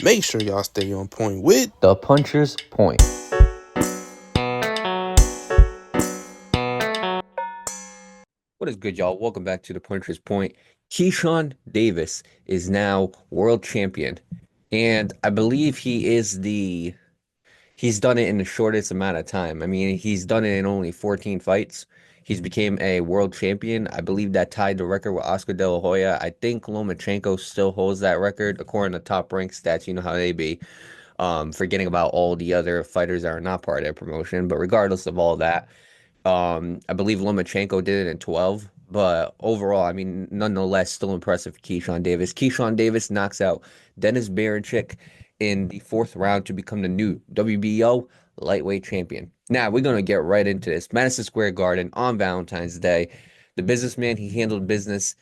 Make sure y'all stay on point with The Puncher's Point. What is good, y'all? Welcome back to The Puncher's Point. Keyshawn Davis is now world champion, and I believe he's done it in the shortest amount of time. I mean, he's done it in only 14 fights. He's became a world champion. I believe that tied the record with Oscar De La Hoya. I think Lomachenko still holds that record according to top rank stats. You know how they be. Forgetting about all the other fighters that are not part of their promotion. But regardless of all that, I believe Lomachenko did it in 12. But overall, I mean, nonetheless, still impressive for Keyshawn Davis. Keyshawn Davis knocks out Dennis Berinchyk in the fourth round to become the new WBO Lightweight Champion. Now, we're going to get right into this. Madison Square Garden on Valentine's Day. The businessman, he handled business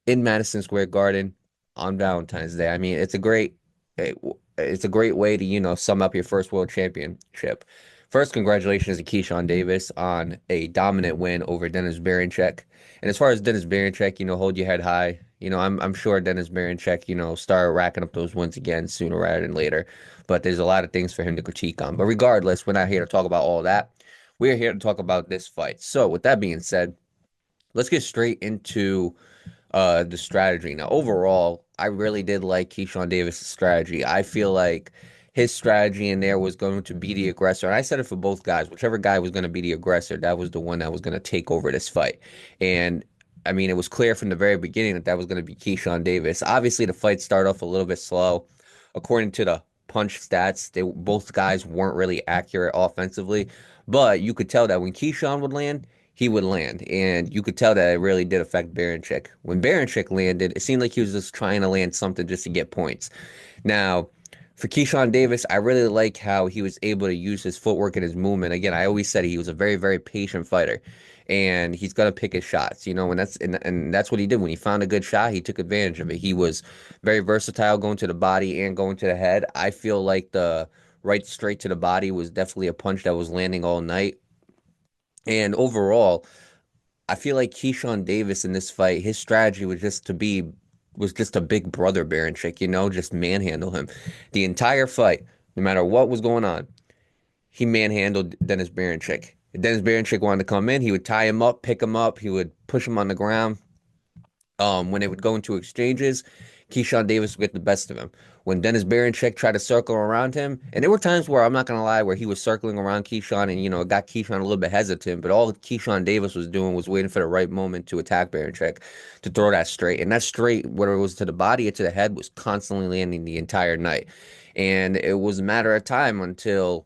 in Madison Square Garden on Valentine's Day. I mean, it's a great way to, sum up your first world championship. First, congratulations to Keyshawn Davis on a dominant win over Dennis Berinchyk. And as far as Dennis Berinchyk, hold your head high. I'm sure Dennis Berinchyk, start racking up those wins again sooner rather than later. But there's a lot of things for him to critique on. But regardless, we're not here to talk about all that. We're here to talk about this fight. So with that being said, let's get straight into the strategy. Now, overall, I really did like Keyshawn Davis' strategy. I feel like his strategy in there was going to be the aggressor. And I said it for both guys. Whichever guy was going to be the aggressor, that was the one that was going to take over this fight. And I mean, it was clear from the very beginning that that was going to be Keyshawn Davis. Obviously, the fight started off a little bit slow. According to the punch stats, both guys weren't really accurate offensively. But you could tell that when Keyshawn would land, he would land. And you could tell that it really did affect Berinchyk. When Berinchyk landed, it seemed like he was just trying to land something just to get points. Now, for Keyshawn Davis, I really like how he was able to use his footwork and his movement. Again, I always said he was a very, very patient fighter. And he's gonna pick his shots, and that's what he did. When he found a good shot, he took advantage of it. He was very versatile going to the body and going to the head. I feel like the right straight to the body was definitely a punch that was landing all night. And overall, I feel like Keyshawn Davis in this fight, his strategy was just a big brother Berinchyk, just manhandle him. The entire fight, no matter what was going on, he manhandled Dennis Berinchyk. If Dennis Berinchyk wanted to come in, he would tie him up, pick him up, he would push him on the ground. When they would go into exchanges, Keyshawn Davis would get the best of him. When Dennis Berinchyk tried to circle around him, and there were times where I'm not gonna lie, where he was circling around Keyshawn, and it got Keyshawn a little bit hesitant. But all Keyshawn Davis was doing was waiting for the right moment to attack Berinchyk, to throw that straight, and that straight, whether it was to the body or to the head, was constantly landing the entire night. And it was a matter of time until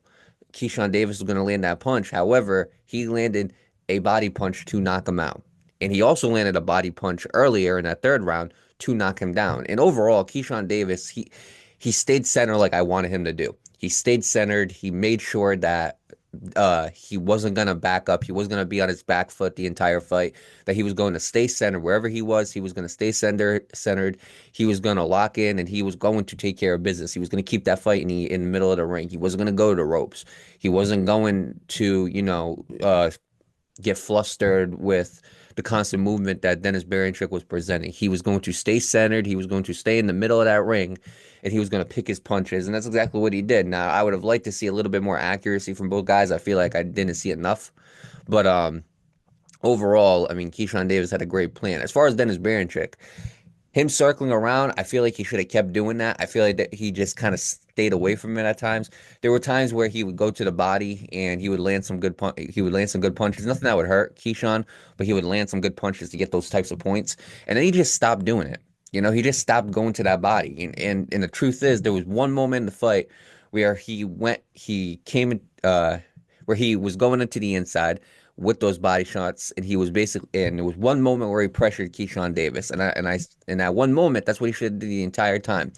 Keyshawn Davis was going to land that punch. However, he landed a body punch to knock him out. And he also landed a body punch earlier in that third round to knock him down. And overall, Keyshawn Davis, he stayed center like I wanted him to do. He stayed centered. He made sure that he wasn't going to back up. He wasn't going to be on his back foot the entire fight, that he was going to stay centered wherever he was. He was going to stay centered. He was going to lock in, and he was going to take care of business. He was going to keep that fight in the middle of the ring. He wasn't going to go to the ropes. He wasn't going to, get flustered with the constant movement that Dennis Berinchyk was presenting. He was going to stay centered. He was going to stay in the middle of that ring, and he was going to pick his punches. And that's exactly what he did. Now, I would have liked to see a little bit more accuracy from both guys. I feel like I didn't see enough. But overall, I mean, Keyshawn Davis had a great plan. As far as Dennis Berinchyk, him circling around, I feel like he should have kept doing that. I feel like that he just kind of stayed away from it at times. There were times where he would go to the body and he would land some he would land some good punches. Nothing that would hurt Keyshawn, but he would land some good punches to get those types of points. And then he just stopped doing it. He just stopped going to that body. And the truth is, there was one moment in the fight where he came where he was going into the inside with those body shots, and he was basically, and there was one moment where he pressured Keyshawn Davis, and in that one moment, that's what he should have did the entire time,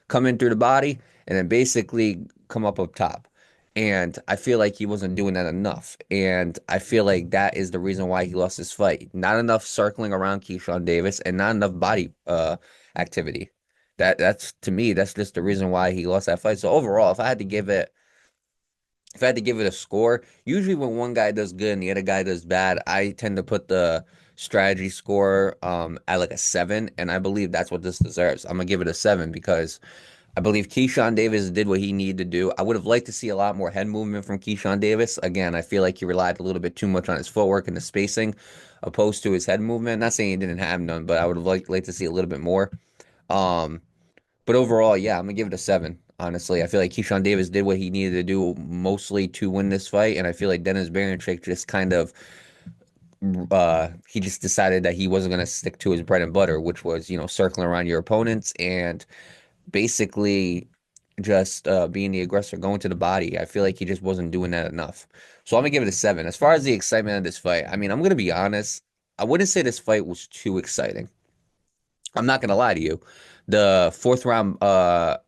come in through the body, and then basically come up top. And I feel like he wasn't doing that enough, and I feel like that is the reason why he lost his fight. Not enough circling around Keyshawn Davis, and not enough body activity. That's to me, that's just the reason why he lost that fight. So overall, if I had to give it a score, usually when one guy does good and the other guy does bad, I tend to put the strategy score at like a 7, and I believe that's what this deserves. I'm gonna give it a 7 because I believe Keyshawn Davis did what he needed to do. I would have liked to see a lot more head movement from Keyshawn Davis. Again, I feel like he relied a little bit too much on his footwork and the spacing opposed to his head movement. Not saying he didn't have none, but I would have liked to see a little bit more. Um, but overall, yeah, I'm gonna give it a 7. Honestly, I feel like Keyshawn Davis did what he needed to do mostly to win this fight, and I feel like Dennis Berinchyk just kind of he just decided that he wasn't gonna stick to his bread and butter, which was, circling around your opponents and basically just being the aggressor, going to the body. I feel like he just wasn't doing that enough. So I'm gonna give it a 7. As far as the excitement of this fight, I mean, I'm gonna be honest. I wouldn't say this fight was too exciting. I'm not gonna lie to you. The fourth round, the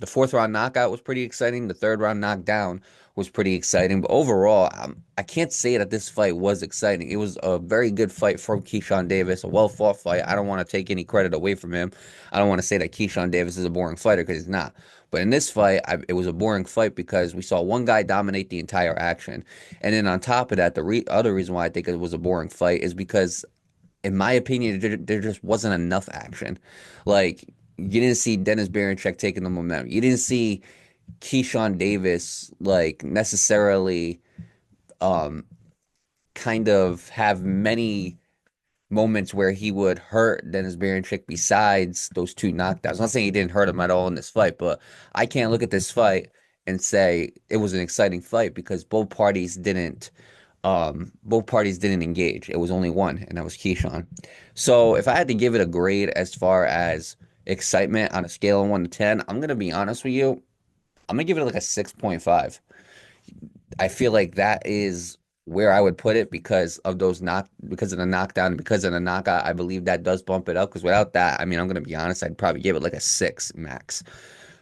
fourth round knockout was pretty exciting. The third round knockdown was pretty exciting. But overall, I can't say that this fight was exciting. It was a very good fight from Keyshawn Davis, a well fought fight. I don't want to take any credit away from him. I don't want to say that Keyshawn Davis is a boring fighter because he's not. But in this fight, it was a boring fight because we saw one guy dominate the entire action. And then on top of that, the other reason why I think it was a boring fight is because in my opinion, there just wasn't enough action. Like, you didn't see Dennis Berinchyk taking the momentum. You didn't see Keyshawn Davis like necessarily um kind of have many moments where he would hurt Dennis Berinchyk besides those two knockdowns. I'm not saying he didn't hurt him at all in this fight, but I can't look at this fight and say it was an exciting fight because both parties didn't engage. It was only one, and that was Keyshawn. So if I had to give it a grade as far as excitement on a scale of 1 to 10, I'm gonna be honest with you. I'm gonna give it like a 6.5. I feel like that is where I would put it because of the knockdown, because of the knockout. I believe that does bump it up because without that, I mean, I'm gonna be honest, I'd probably give it like a 6 max.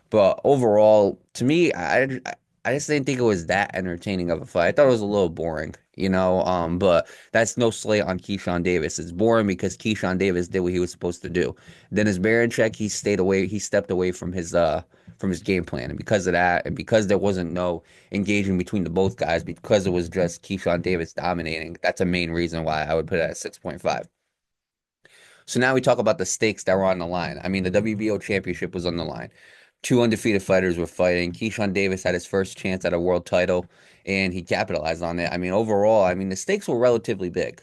But overall, to me, I just didn't think it was that entertaining of a fight. I thought it was a little boring, you know. But that's no slight on Keyshawn Davis. It's boring because Keyshawn Davis did what he was supposed to do. Then his Berinchyk, he stepped away from his game plan, and because of that, and because there wasn't no engaging between the both guys, because it was just Keyshawn Davis dominating, that's a main reason why I would put it at 6.5. So now we talk about the stakes that were on the line. I mean, the WBO championship was on the line. Two undefeated fighters were fighting. Keyshawn Davis had his first chance at a world title, and he capitalized on it. I mean, overall, I mean, the stakes were relatively big,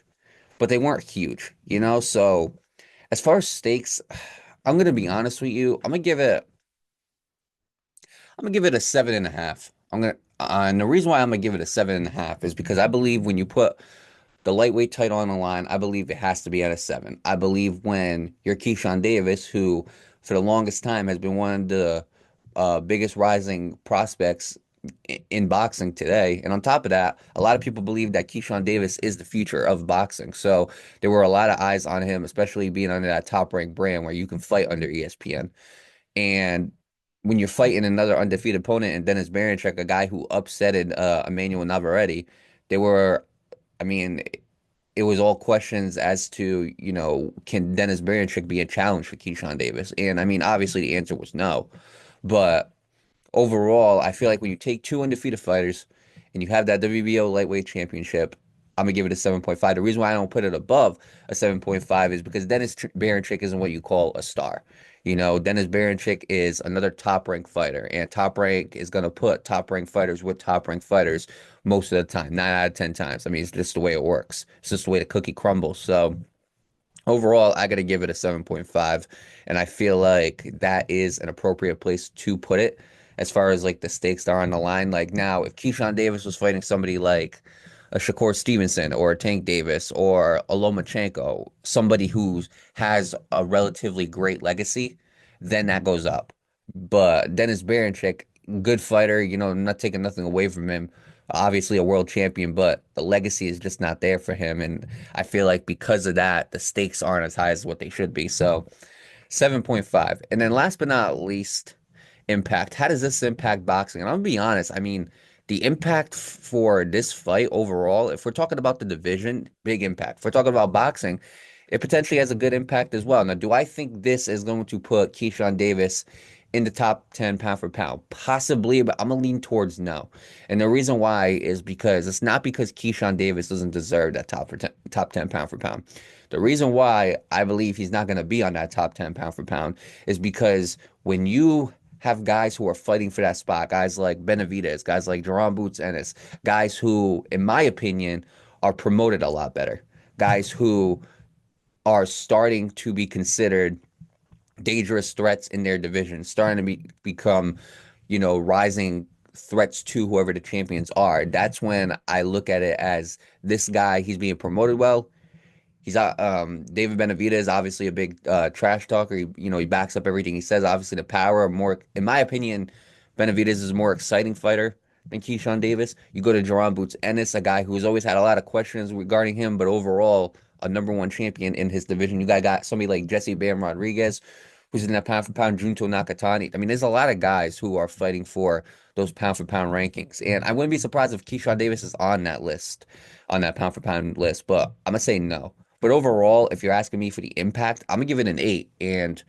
but they weren't huge, you know? So as far as stakes, I'm gonna be honest with you. I'm gonna give it a 7.5. And the reason why I'm gonna give it a 7.5 is because I believe when you put the lightweight title on the line, I believe it has to be at a 7. I believe when you're Keyshawn Davis, who for the longest time has been one of the biggest rising prospects in boxing today. And on top of that, a lot of people believe that Keyshawn Davis is the future of boxing. So there were a lot of eyes on him, especially being under that top ranked brand where you can fight under ESPN. And when you're fighting another undefeated opponent and Dennis Berinchyk, a guy who upsetted Emmanuel Navarrete, they were, I mean, it was all questions as to, can Dennis Berinchyk be a challenge for Keyshawn Davis? And I mean, obviously the answer was no. But overall, I feel like when you take two undefeated fighters and you have that WBO Lightweight Championship, I'm gonna give it a 7.5. The reason why I don't put it above a 7.5 is because Berinchyk isn't what you call a star. Dennis Berinchyk is another top ranked fighter, and top rank is gonna put top ranked fighters with top ranked fighters most of the time, 9 out of 10 times. I mean, it's just the way it works. It's just the way the cookie crumbles. So overall, I got to give it a 7.5, and I feel like that is an appropriate place to put it as far as like the stakes that are on the line. Like now, if Keyshawn Davis was fighting somebody like a Shakur Stevenson or a Tank Davis or a Lomachenko, somebody who has a relatively great legacy, then that goes up. But Dennis Berinchyk, good fighter, not taking nothing away from him. Obviously a world champion, but the legacy is just not there for him. And I feel like because of that, the stakes aren't as high as what they should be. So 7.5. And then last but not least, impact. How does this impact boxing? And I'm gonna be honest, I mean, the impact for this fight overall, if we're talking about the division, big impact. If we're talking about boxing, it potentially has a good impact as well. Now, do I think this is going to put Keyshawn Davis in the top 10 pound for pound? Possibly, but I'm gonna lean towards no. And the reason why is because it's not because Keyshawn Davis doesn't deserve that top 10 pound for pound. The reason why I believe he's not going to be on that top 10 pound for pound is because when you have guys who are fighting for that spot, guys like Benavidez, guys like Jaron Boots Ennis, guys who, in my opinion, are promoted a lot better, guys who are starting to be considered dangerous threats in their division, starting to become, rising threats to whoever the champions are. That's when I look at it as this guy, he's being promoted well. He's David Benavidez is obviously a big trash talker. He backs up everything he says. Obviously, the power more, in my opinion, Benavidez is a more exciting fighter than Keyshawn Davis. You go to Jaron Boots Ennis, a guy who's always had a lot of questions regarding him, but overall a number one champion in his division. You got somebody like Jesse Bam Rodriguez, who's in that pound for pound Junto Nakatani. I mean, there's a lot of guys who are fighting for those pound for pound rankings, and I wouldn't be surprised if Keyshawn Davis is on that list, on that pound for pound list. But I'm gonna say no. But overall, if you're asking me for the impact, I'm gonna give it an 8. And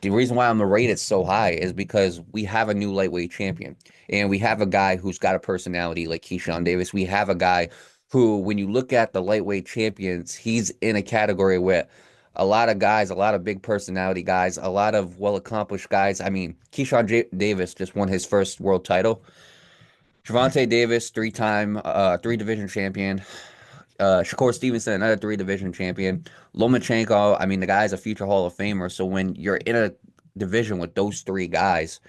the reason why I'm gonna rate it so high is because we have a new lightweight champion, and we have a guy who's got a personality like Keyshawn Davis. We have a guy who, when you look at the lightweight champions, he's in a category where a lot of guys, a lot of big personality guys, a lot of well-accomplished guys. I mean, Davis just won his first world title. Gervonta Davis, three-time, three-division champion. Shakur Stevenson, another three division champion. Lomachenko, I mean, the guy's a future Hall of Famer. So when you're in a division with those three guys,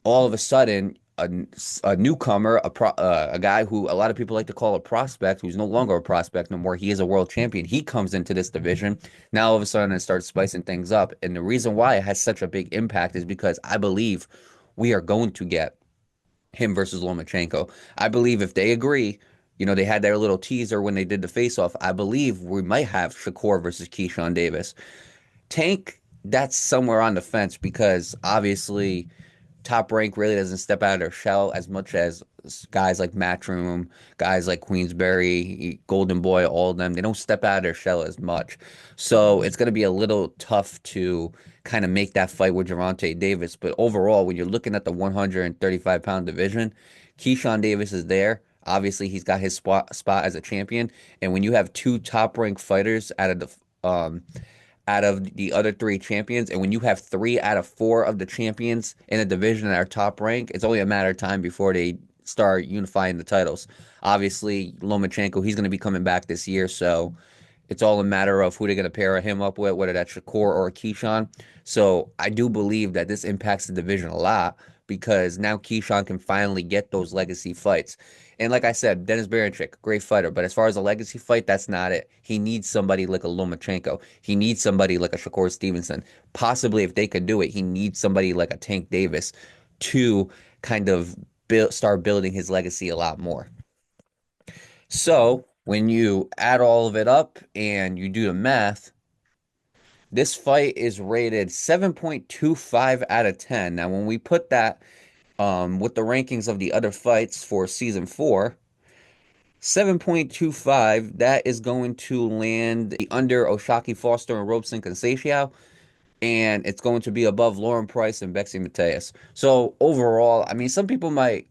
all of a sudden, a newcomer, a guy who a lot of people like to call a prospect, who's no longer a prospect no more, he is a world champion. He comes into this division. Now, all of a sudden, it starts spicing things up. And the reason why it has such a big impact is because I believe we are going to get him versus Lomachenko. I believe if they agree, they had their little teaser when they did the face-off. I believe we might have Shakur versus Keyshawn Davis. Tank, that's somewhere on the fence because obviously Top Rank really doesn't step out of their shell as much as guys like Matchroom, guys like Queensberry, Golden Boy, all of them. They don't step out of their shell as much. So it's going to be a little tough to kind of make that fight with Gervonta Davis. But overall, when you're looking at the 135-pound division, Keyshawn Davis is there. Obviously, he's got his spot as a champion. And when you have two top-ranked fighters out of the other three champions. And when you have 3 out of 4 of the champions in a division that are top rank, it's only a matter of time before they start unifying the titles. Obviously, Lomachenko, he's going to be coming back this year, so it's all a matter of who they're going to pair him up with, whether that's Shakur or Keyshawn. So I do believe that this impacts the division a lot because now Keyshawn can finally get those legacy fights. And like I said, Dennis Berinchyk, great fighter. But as far as a legacy fight, that's not it. He needs somebody like a Lomachenko. He needs somebody like a Shakur Stevenson. Possibly, if they could do it, he needs somebody like a Tank Davis to kind of start building his legacy a lot more. So when you add all of it up and you do the math, this fight is rated 7.25 out of 10. Now, when we put that with the rankings of the other fights for season 4, 7.25, that is going to land the under Oshaki Foster and Robeson Conceição, and it's going to be above Lauren Price and Bexy Mateus. So overall, I mean, some people might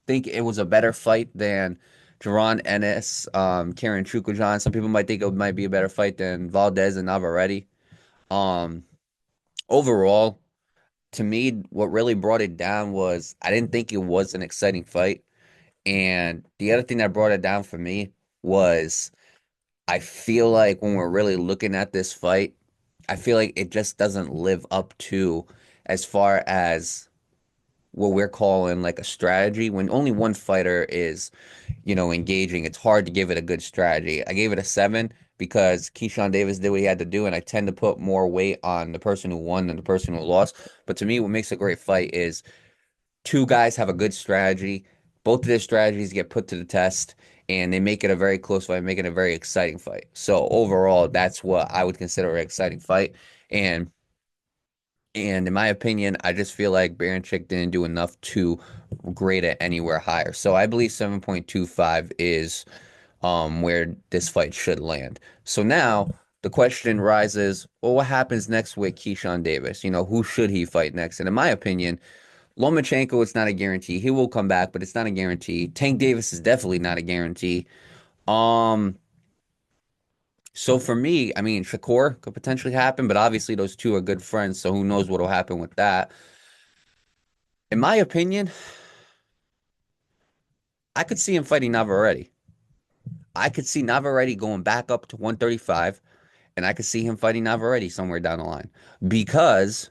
think it was a better fight than Jaron Ennis, Karen Chukwujan. Some people might think it might be a better fight than Valdez and Navarrete. Um, Overall, to me, what really brought it down was I didn't think it was an exciting fight. And the other thing that brought it down for me was I feel like when we're really looking at this fight, I feel like it just doesn't live up to as far as what we're calling like a strategy. When only one fighter is, engaging, it's hard to give it a good strategy. I gave it a 7 because Keyshawn Davis did what he had to do, and I tend to put more weight on the person who won than the person who lost. But to me, what makes a great fight is two guys have a good strategy. Both of their strategies get put to the test, and they make it a very close fight, make it a very exciting fight. So overall, that's what I would consider an exciting fight. And and in my opinion, I just feel like Berinchyk didn't do enough to grade it anywhere higher. So I believe 7.25 is where this fight should land. So now the question rises, well, what happens next with Keyshawn Davis? Who should he fight next? And in my opinion, Lomachenko, it's not a guarantee. He will come back, but it's not a guarantee. Tank Davis is definitely not a guarantee. Um, so for me, I mean, Shakur could potentially happen, but obviously those two are good friends, so who knows what will happen with that. In my opinion, I could see him fighting Navarrete. I could see Navarrete going back up to 135, and I could see him fighting Navarrete somewhere down the line because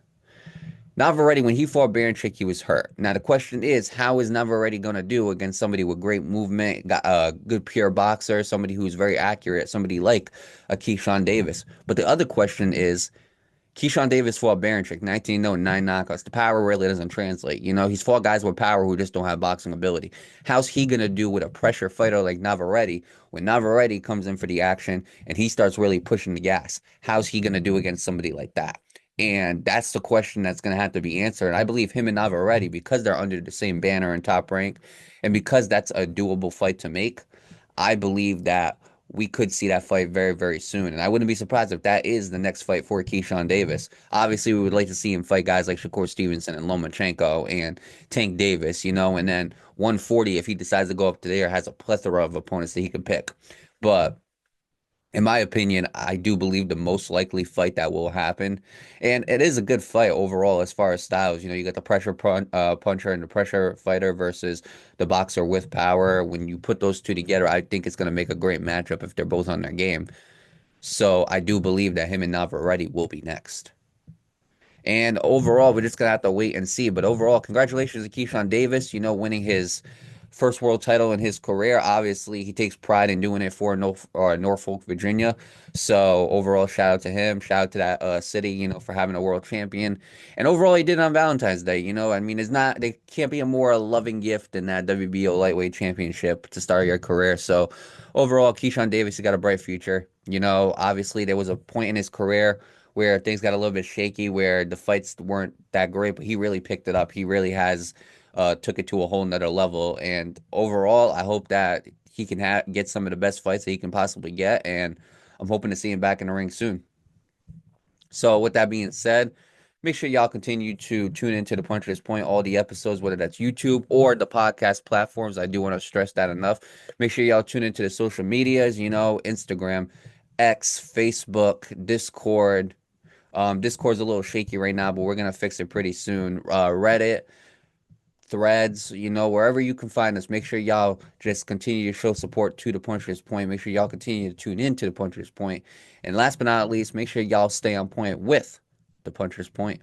Navarrete, when he fought Berinchyk, he was hurt. Now the question is, how is Navarrete going to do against somebody with great movement, got a good pure boxer, somebody who's very accurate, somebody like a Keyshawn Davis? But the other question is, Keyshawn Davis fought Berinchyk, 19-0, 9 knockouts. The power really doesn't translate. He's fought guys with power who just don't have boxing ability. How's he going to do with a pressure fighter like Navarrete when Navarrete comes in for the action and he starts really pushing the gas? How's he going to do against somebody like that? And that's the question that's going to have to be answered. And I believe him and Navarrete, because they're under the same banner and Top Rank, and because that's a doable fight to make, I believe that we could see that fight very, very soon. And I wouldn't be surprised if that is the next fight for Keyshawn Davis. Obviously, we would like to see him fight guys like Shakur Stevenson and Lomachenko and Tank Davis, and then 140, if he decides to go up to there, has a plethora of opponents that he can pick. But in my opinion, I do believe the most likely fight that will happen, and it is a good fight overall as far as styles. You got the puncher and the pressure fighter versus the boxer with power. When you put those two together, I think it's going to make a great matchup if they're both on their game. So I do believe that him and Navarrete will be next. And overall, we're just gonna have to wait and see. But overall, congratulations to Keyshawn Davis, winning his first world title in his career. Obviously, he takes pride in doing it for Norfolk, Virginia. So overall, shout out to him. Shout out to that city, for having a world champion. And overall, he did it on Valentine's Day. I mean, there can't be a more loving gift than that WBO Lightweight Championship to start your career. So overall, Keyshawn Davis has got a bright future. Obviously, there was a point in his career where things got a little bit shaky, where the fights weren't that great, but he really picked it up. He really has took it to a whole nother level. And overall, I hope that he can get some of the best fights that he can possibly get. And I'm hoping to see him back in the ring soon. So with that being said, make sure y'all continue to tune into the Puncher's Point, all the episodes, whether that's YouTube or the podcast platforms. I do want to stress that enough. Make sure y'all tune into the social medias, Instagram, X, Facebook, Discord. Discord's a little shaky right now, but we're gonna fix it pretty soon. Reddit, Threads, wherever you can find us, make sure y'all just continue to show support to the Puncher's Point. Make sure y'all continue to tune into the Puncher's Point. And last but not least, make sure y'all stay on point with the Puncher's Point.